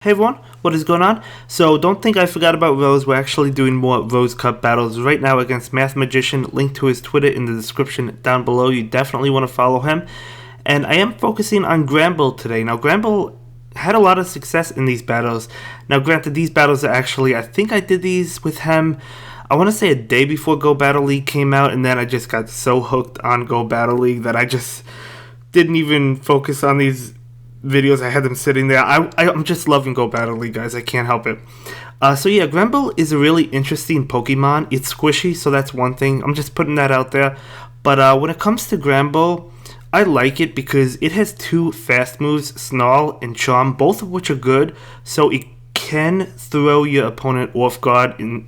Hey everyone, what is going on? So don't think I forgot about Rose. We're actually doing more Rose Cup battles right now against Math Magician. Link to his Twitter in the description down below. You definitely want to follow him. And I am focusing on Granbull today. Now Granbull had a lot of success in these battles. Now granted, these battles are actually, I think I did these with him, I want to say a day before Go Battle League came out, and then I just got so hooked on Go Battle League that I just didn't even focus on these videos. I had them sitting there. I'm just loving Go Battle League, guys. I can't help it. So yeah, Granbull is a really interesting Pokemon. It's squishy, so that's one thing. I'm just putting that out there. But when it comes to Granbull, I like it because it has two fast moves, Snarl and Charm, both of which are good. So it can throw your opponent off guard in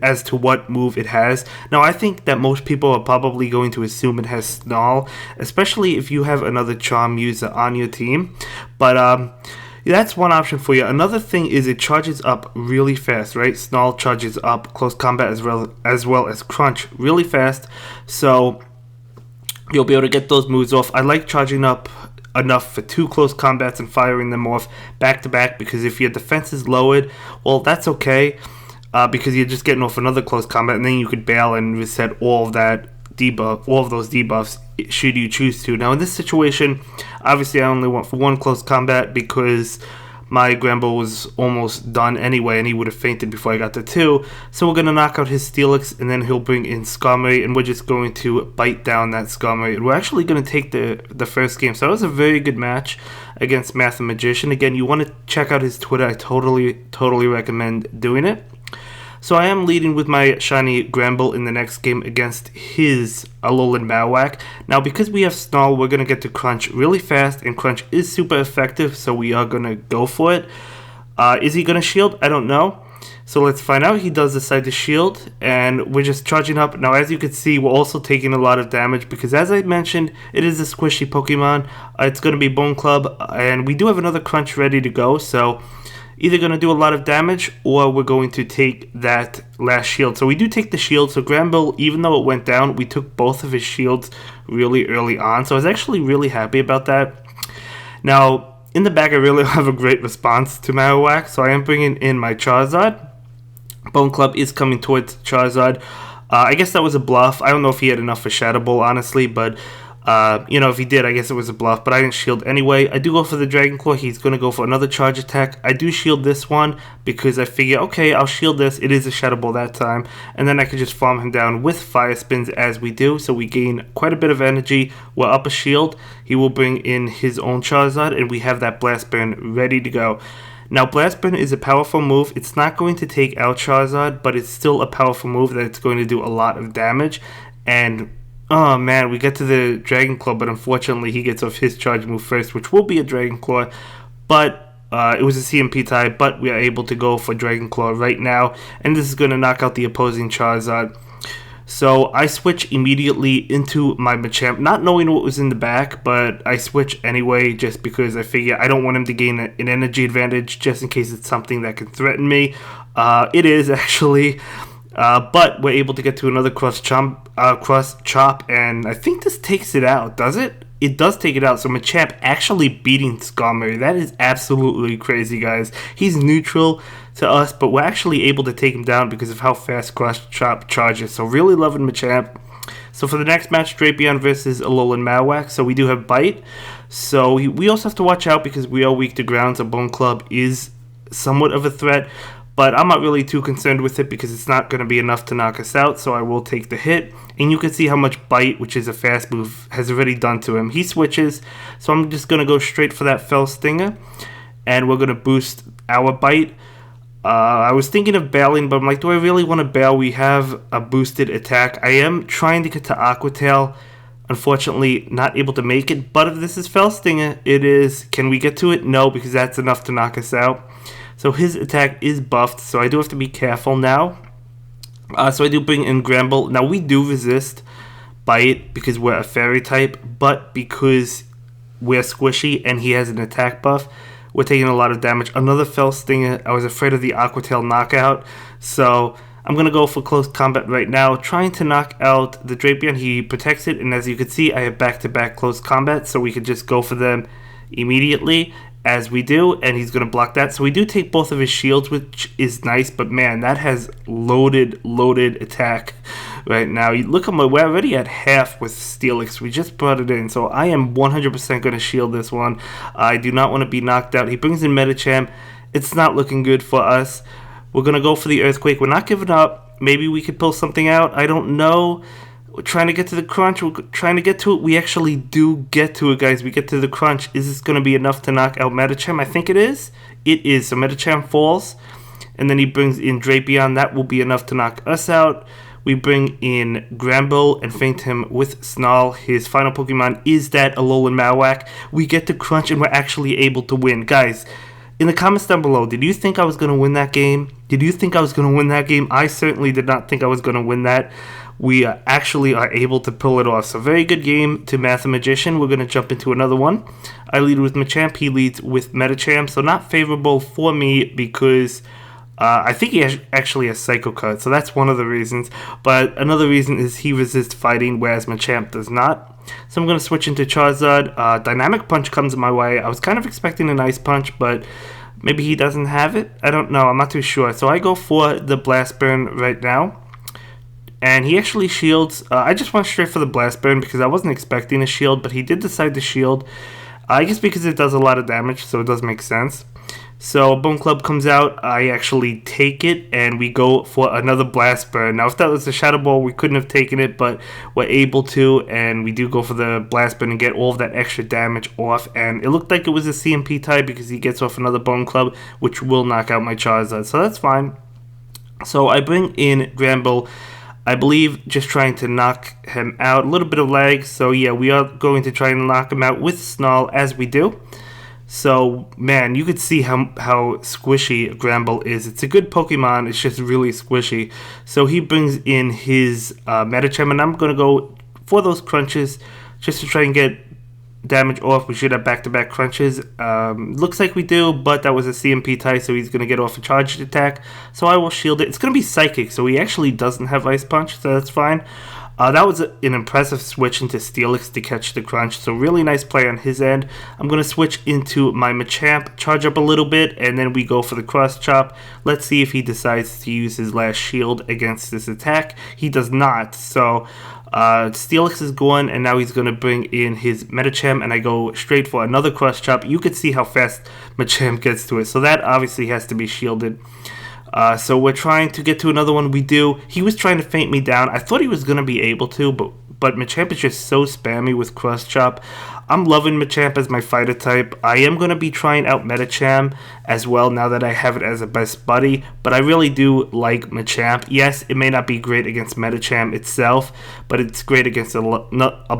as to what move it has. Now, I think that most people are probably going to assume it has Snarl, especially if you have another Charm user on your team. But that's one option for you. Another thing is it charges up really fast, right? Snarl charges up close combat as well as Crunch really fast, so you'll be able to get those moves off. I like charging up enough for two close combats and firing them off back to back, because if your defense is lowered, well, that's okay. Because you're just getting off another close combat, and then you could bail and reset all of those debuffs should you choose to. Now in this situation, obviously I only went for one close combat because my Granbull was almost done anyway, and he would have fainted before I got to two. So we're gonna knock out his Steelix, and then he'll bring in Skarmory, and we're just going to bite down that Skarmory, and we're actually gonna take the first game. So that was a very good match against Math Magician. Again, you want to check out his Twitter. I totally recommend doing it. So I am leading with my shiny Granbull in the next game against his Alolan Marowak. Now because we have Snarl, we're going to get to Crunch really fast, and Crunch is super effective, so we are going to go for it. Is he going to shield? I don't know. So let's find out. He does decide to shield, and we're just charging up. Now as you can see, we're also taking a lot of damage because, as I mentioned, it is a squishy Pokemon. It's going to be Bone Club, and we do have another Crunch ready to go, so either going to do a lot of damage, or we're going to take that last shield. So we do take the shield. So Granbull, even though it went down, we took both of his shields really early on. So I was actually really happy about that. Now, in the back, I really have a great response to Marowak. So I am bringing in my Charizard. Bone Club is coming towards Charizard. I guess that was a bluff. I don't know if he had enough for Shadow Ball, honestly, but if he did, I guess it was a bluff, but I didn't shield anyway. I do go for the Dragon Claw. He's going to go for another charge attack. I do shield this one because I figure, okay, I'll shield this. It is a Shadow Ball that time, and then I could just farm him down with Fire Spins as we do, so we gain quite a bit of energy. We're up a shield. He will bring in his own Charizard, and we have that Blast Burn ready to go. Now, Blast Burn is a powerful move. It's not going to take out Charizard, but it's still a powerful move that it's going to do a lot of damage, and oh man, we get to the Dragon Claw, but unfortunately he gets off his charge move first, which will be a Dragon Claw, but it was a CMP tie, but we are able to go for Dragon Claw right now, and this is going to knock out the opposing Charizard. So I switch immediately into my Machamp, not knowing what was in the back, but I switch anyway just because I figure I don't want him to gain an energy advantage just in case it's something that can threaten me. It is actually. But we're able to get to another cross chop, and I think this takes it out, does it? It does take it out, so Machamp actually beating Skarmory. That is absolutely crazy, guys. He's neutral to us, but we're actually able to take him down because of how fast cross chop charges, so really loving Machamp. So for the next match, Drapion versus Alolan Marowak, so we do have Bite. So we also have to watch out because we are weak to ground, so Bone Club is somewhat of a threat. But I'm not really too concerned with it because it's not going to be enough to knock us out, so I will take the hit. And you can see how much Bite, which is a fast move, has already done to him. He switches, so I'm just going to go straight for that Fell Stinger, and we're going to boost our Bite. I was thinking of bailing, but I'm like, do I really want to bail? We have a boosted attack. I am trying to get to Aqua Tail. Unfortunately, not able to make it, but if this is Fell Stinger, it is. Can we get to it? No, because that's enough to knock us out. So his attack is buffed, so I do have to be careful now. So I do bring in Granbull. Now we do resist Bite because we're a Fairy type, but because we're squishy and he has an attack buff, we're taking a lot of damage. Another Fell Stinger. I was afraid of the Aqua Tail knockout, so I'm going to go for close combat right now, trying to knock out the Drapion. He protects it, and as you can see, I have back-to-back close combat, so we could just go for them immediately. as we do, and he's going to block that. So we do take both of his shields, which is nice, but man, that has loaded attack right now. You look at we're already at half with Steelix. We just brought it in, so I am 100% going to shield this one. I do not want to be knocked out. He brings in Machamp. It's not looking good for us. We're going to go for the Earthquake. We're not giving up. Maybe we could pull something out. I don't know. We're trying to get to the crunch. We're trying to get to it. We actually do get to it, guys. We get to the crunch. Is this going to be enough to knock out Machamp? I think it is. It is. So Machamp falls. And then he brings in Drapion. That will be enough to knock us out. We bring in Granbull and feint him with Snarl. His final Pokemon is that Alolan Marowak. We get to crunch and we're actually able to win. Guys, in the comments down below, did you think I was going to win that game? Did you think I was going to win that game? I certainly did not think I was going to win that. We actually are able to pull it off. So very good game to Magician. We're going to jump into another one. I lead with Machamp. He leads with Machamp. So not favorable for me because I think he actually has Psycho Cut. So that's one of the reasons. But another reason is he resists fighting, whereas Machamp does not. So I'm going to switch into Charizard. Dynamic Punch comes my way. I was kind of expecting an Ice Punch, but maybe he doesn't have it. I don't know. I'm not too sure. So I go for the Blast Burn right now. And he actually shields. I just went straight for the Blast Burn because I wasn't expecting a shield, but he did decide to shield. I guess because it does a lot of damage, so it does make sense. So Bone Club comes out. I actually take it, and we go for another Blast Burn. Now, if that was a Shadow Ball, we couldn't have taken it, but we're able to, and we do go for the Blast Burn and get all of that extra damage off. And it looked like it was a CMP type because he gets off another Bone Club, which will knock out my Charizard, so that's fine. So I bring in Granbull. I believe just trying to knock him out. A little bit of lag, so yeah, we are going to try and knock him out with Snarl as we do. So, man, you could see how squishy Granbull is. It's a good Pokemon, it's just really squishy. So he brings in his Machamp, and I'm going to go for those crunches just to try and get damage off. We should have back-to-back crunches. Looks like we do, but that was a CMP type, so he's going to get off a charged attack. So I will shield it. It's going to be Psychic, so he actually doesn't have Ice Punch, so that's fine. That was an impressive switch into Steelix to catch the crunch, so really nice play on his end. I'm going to switch into my Machamp, charge up a little bit, and then we go for the Cross Chop. Let's see if he decides to use his last shield against this attack. He does not, so Steelix is gone, and now he's going to bring in his Machamp, and I go straight for another Cross Chop. You could see how fast Machamp gets to it, so that obviously has to be shielded. So we're trying to get to another one. We do. He was trying to feint me down. I thought he was going to be able to, but Machamp is just so spammy with Cross Chop. I'm loving Machamp as my fighter type. I am going to be trying out Machamp as well now that I have it as a best buddy, but I really do like Machamp. Yes, it may not be great against Machamp itself, but it's great against a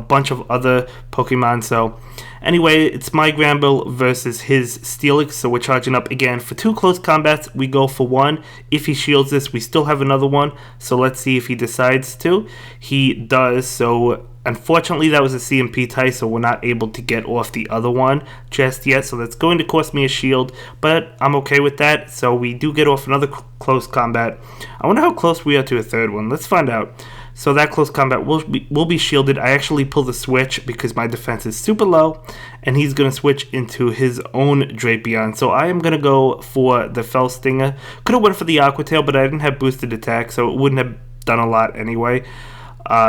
bunch of other Pokemon. So anyway, it's my Granbull versus his Steelix, so we're charging up again. For 2 close combats, we go for 1. If he shields this, we still have another one, so let's see if he decides to. He does, so unfortunately that was a CMP type, so we're not able to get off the other one just yet, so that's going to cost me a shield, but I'm okay with that. So we do get off another close combat. I wonder how close we are to a third one. Let's find out. So that close combat will be shielded. I actually pull the switch because my defense is super low, and he's going to switch into his own Drapion. So I am going to go for the Fell Stinger. Could have went for the Aqua Tail, but I didn't have boosted attack, so it wouldn't have done a lot anyway.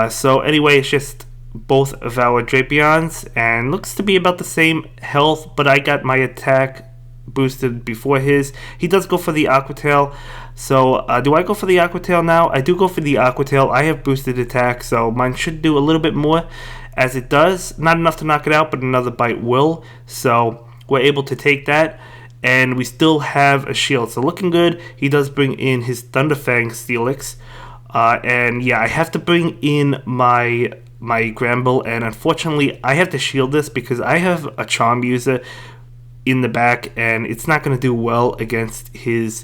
So anyway, it's just both of our Drapions, and looks to be about the same health, but I got my attack boosted before his. He does go for the Aqua Tail. So do I go for the Aqua Tail now? I do go for the Aqua Tail. I have boosted attack, so mine should do a little bit more, as it does. Not enough to knock it out, but another bite will. So we're able to take that, and we still have a shield. So looking good. He does bring in his Thunderfang Steelix. And yeah, I have to bring in my Granbull, and unfortunately I have to shield this because I have a Charm User in the back, and it's not going to do well against his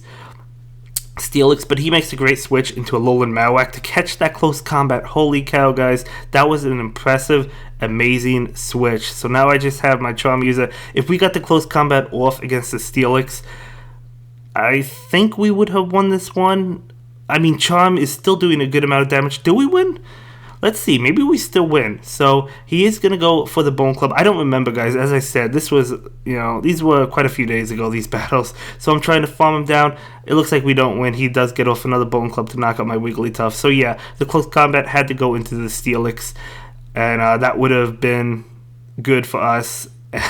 Steelix, but he makes a great switch into a Alolan Marowak to catch that close combat. Holy cow, guys, that was an impressive, amazing switch. So now I just have my Charm User. If we got the close combat off against the Steelix, I think we would have won this one. I mean, Charm is still doing a good amount of damage. Do we win? Let's see, maybe we still win. So he is going to go for the Bone Club. I don't remember, guys. As I said, this was, these were quite a few days ago, these battles. So I'm trying to farm him down. It looks like we don't win. He does get off another Bone Club to knock out my Wigglytuff. So yeah, the close combat had to go into the Steelix. And that would have been good for us.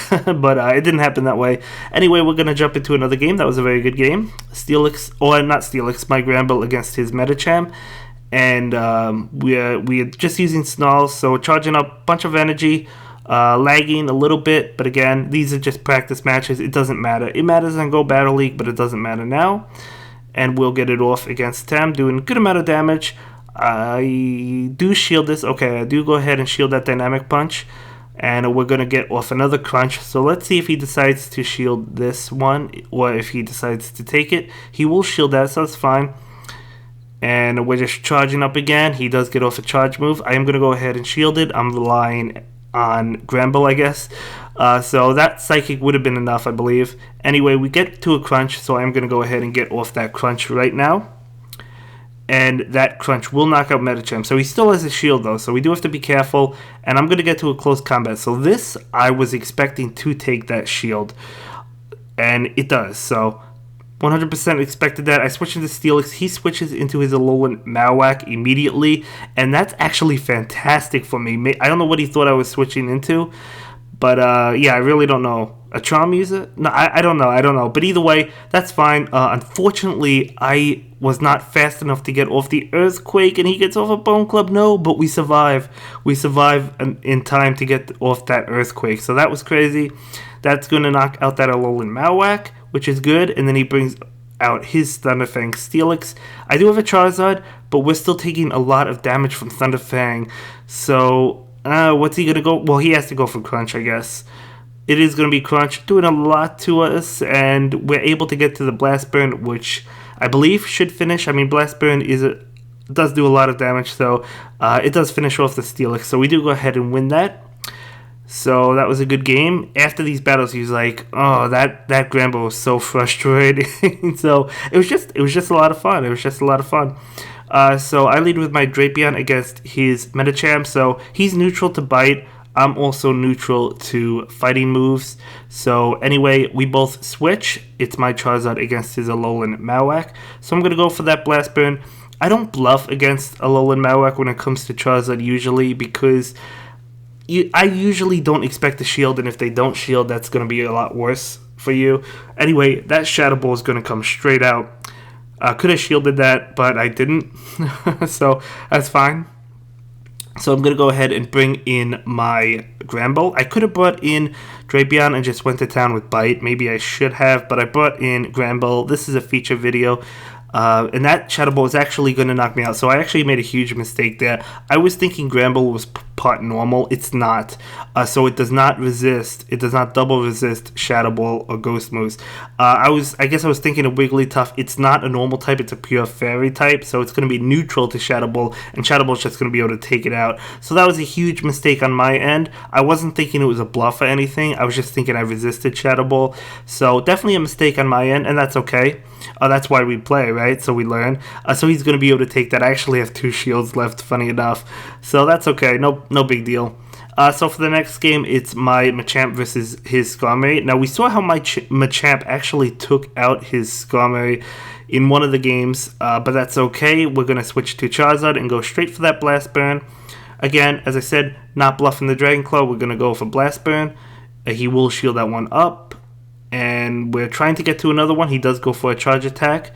But it didn't happen that way. Anyway, we're going to jump into another game. That was a very good game. Steelix, or not Steelix, my Granbull against his Machamp. And we're just using Snarls, so charging up a bunch of energy, lagging a little bit. But again, these are just practice matches. It doesn't matter. It matters on Go Battle League, but it doesn't matter now. And we'll get it off against Tam, doing a good amount of damage. I do shield this. Okay, I do go ahead and shield that Dynamic Punch. And we're going to get off another Crunch. So let's see if he decides to shield this one, or if he decides to take it. He will shield that, so that's fine. And we're just charging up again. He does get off a charge move. I am going to go ahead and shield it. I'm relying on Granbull, I guess. So that Psychic would have been enough, I believe. Anyway, we get to a Crunch, so I'm going to go ahead and get off that Crunch right now. And that Crunch will knock out Machamp. So he still has a shield, though, so we do have to be careful. And I'm going to get to a close combat. So this, I was expecting to take that shield. And it does, so 100% expected that. I switch into Steelix. He switches into his Alolan Marowak immediately. And that's actually fantastic for me. I don't know what he thought I was switching into. But, yeah, I really don't know. A Charm user? No, I don't know. But either way, that's fine. Unfortunately, I was not fast enough to get off the Earthquake, and he gets off a Bone Club. No, but we survive. We survive in time to get off that Earthquake. So that was crazy. That's going to knock out that Alolan Marowak, which is good. And then he brings out his Thunderfang Steelix. I do have a Charizard, but we're still taking a lot of damage from Thunderfang. So what's he going to go? Well, he has to go for Crunch, I guess. It is going to be Crunch, doing a lot to us, and we're able to get to the Blast Burn, which I believe should finish. I mean, Blast Burn does do a lot of damage, so it does finish off the Steelix. So we do go ahead and win that. So that was a good game. After these battles, he was like, "Oh, that Granbull was so frustrating." So it was just a lot of fun. So I lead with my Drapion against his Machamp. So he's neutral to Bite. I'm also neutral to fighting moves. So anyway, we both switch. It's my Charizard against his Alolan Marowak. So I'm going to go for that Blast Burn. I don't bluff against Alolan Marowak when it comes to Charizard usually, because I usually don't expect to shield, and if they don't shield, that's going to be a lot worse for you. Anyway, that Shadow Ball is going to come straight out. Could have shielded that, but I didn't. So that's fine. So I'm going to go ahead and bring in my Granbull. I could have brought in Drapion and just went to town with Bite. Maybe I should have, but I brought in Granbull. This is a feature video. And that Shadow Ball is actually going to knock me out. So I actually made a huge mistake there. I was thinking Granbull was part normal. It's not. So it does not resist. It does not double resist Shadow Ball or Ghost moves. I guess I was thinking of Wigglytuff. It's not a normal type. It's a pure fairy type. So it's going to be neutral to Shadow Ball. And Shadow Ball is just going to be able to take it out. So that was a huge mistake on my end. I wasn't thinking it was a bluff or anything. I was just thinking I resisted Shadow Ball. So definitely a mistake on my end. And that's okay. That's why we play, right? So we learn. So he's going to be able to take that. I actually have 2 shields left, funny enough. So that's okay. No big deal. So for the next game, it's my Machamp versus his Skarmory. Now, we saw how my Machamp actually took out his Skarmory in one of the games, but that's okay. We're going to switch to Charizard and go straight for that Blast Burn. Again, as I said, not bluffing the Dragon Claw. We're going to go for Blast Burn. He will shield that one up. And we're trying to get to another one. He does go for a charge attack.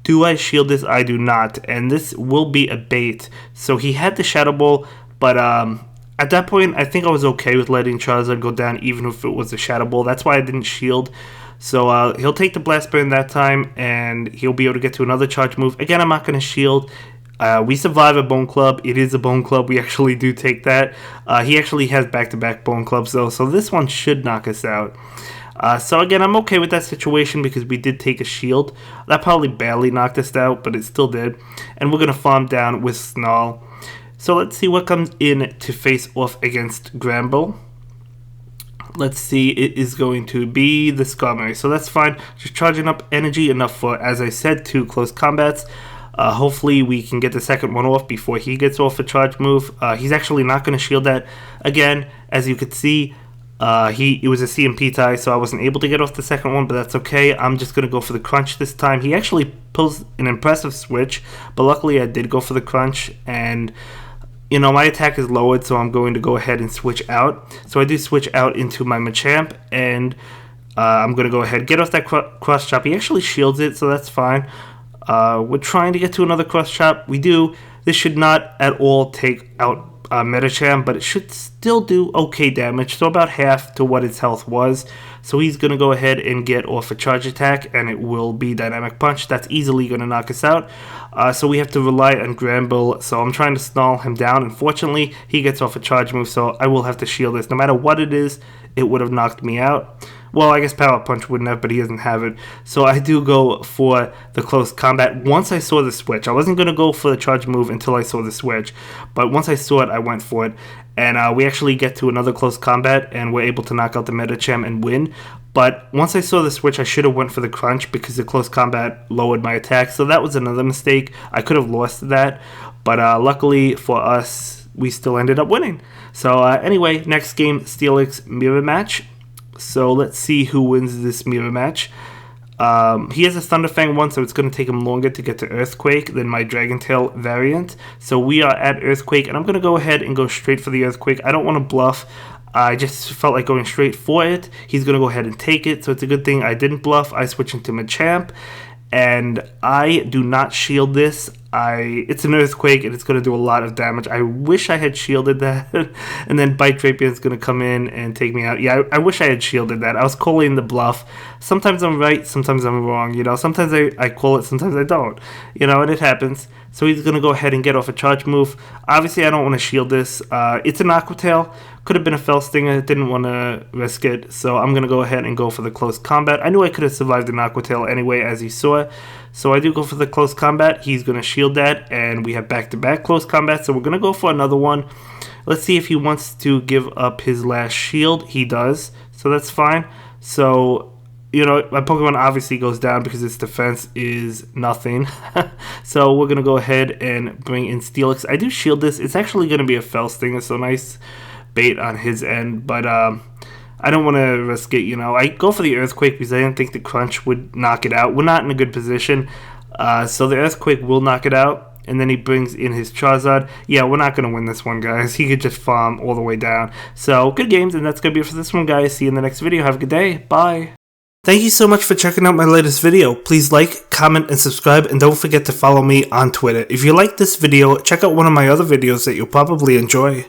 Do I shield this? I do not. And this will be a bait. So he had the Shadow Ball, but at that point, I think I was okay with letting Charizard go down, even if it was a Shadow Ball. That's why I didn't shield. So he'll take the Blast Burn that time, and he'll be able to get to another charge move. Again, I'm not going to shield. We survive a Bone Club. It is a Bone Club. We actually do take that. He actually has back-to-back Bone Clubs, though, so this one should knock us out. So again, I'm okay with that situation because we did take a shield. That probably barely knocked us out, but it still did. And we're going to farm down with Snarl. So let's see what comes in to face off against Granbull. Let's see, it is going to be the Skarmory. So that's fine. Just charging up energy enough for, as I said, 2 close combats. Hopefully we can get the second one off before he gets off a charge move. He's actually not going to shield that. Again, as you could see, it was a CMP tie, so I wasn't able to get off the second one, but that's okay. I'm just going to go for the crunch this time. He actually pulls an impressive switch, but luckily I did go for the crunch, and you know, my attack is lowered, so I'm going to go ahead and switch out. So I do switch out into my Machamp, and I'm going to go ahead and get off that cross chop. He actually shields it, so that's fine. We're trying to get to another cross chop. We do. This should not at all take out Machamp, but it should still do okay damage, so about half to what its health was. So he's going to go ahead and get off a charge attack, and it will be Dynamic Punch. That's easily going to knock us out. So we have to rely on Granbull, so I'm trying to stall him down. Unfortunately, he gets off a charge move, so I will have to shield this. No matter what it is, it would have knocked me out. Well, I guess Power Punch wouldn't have, but he doesn't have it. So I do go for the close combat once I saw the switch. I wasn't going to go for the charge move until I saw the switch, but once I saw it, I went for it. And we actually get to another close combat, and we're able to knock out the Machamp and win. But once I saw the switch, I should have went for the crunch because the close combat lowered my attack. So that was another mistake. I could have lost that, but luckily for us, we still ended up winning. So anyway, next game, Steelix mirror match. So let's see who wins this mirror match. He has a Thunderfang one, so it's going to take him longer to get to Earthquake than my Dragon Tail variant. So we are at Earthquake, and I'm going to go ahead and go straight for the Earthquake. I don't want to bluff. I just felt like going straight for it. He's going to go ahead and take it, so it's a good thing I didn't bluff. I switch into Machamp, and I do not shield this. It's an Earthquake, and it's going to do a lot of damage. I wish I had shielded that, and then Bite Drapion is going to come in and take me out. Yeah, I wish I had shielded that. I was calling the bluff. Sometimes I'm right, sometimes I'm wrong, you know. Sometimes I call it, sometimes I don't, you know, and it happens. So he's going to go ahead and get off a charge move. Obviously, I don't want to shield this. It's an Aqua Tail. Could have been a Fell Stinger. Didn't want to risk it. So I'm going to go ahead and go for the close combat. I knew I could have survived an Aqua Tail anyway, as you saw. So I do go for the close combat. He's going to shield that. And we have back-to-back close combat. So we're going to go for another one. Let's see if he wants to give up his last shield. He does. So that's fine. So, you know, my Pokemon obviously goes down because its defense is nothing. So we're going to go ahead and bring in Steelix. I do shield this. It's actually going to be a Fell Stinger, so nice bait on his end. But I don't want to risk it, you know. I go for the Earthquake because I didn't think the Crunch would knock it out. We're not in a good position. So the Earthquake will knock it out. And then he brings in his Charizard. Yeah, we're not going to win this one, guys. He could just farm all the way down. So, good games, and that's going to be it for this one, guys. See you in the next video. Have a good day. Bye. Thank you so much for checking out my latest video. Please like, comment, and subscribe, and don't forget to follow me on Twitter. If you like this video, check out one of my other videos that you'll probably enjoy.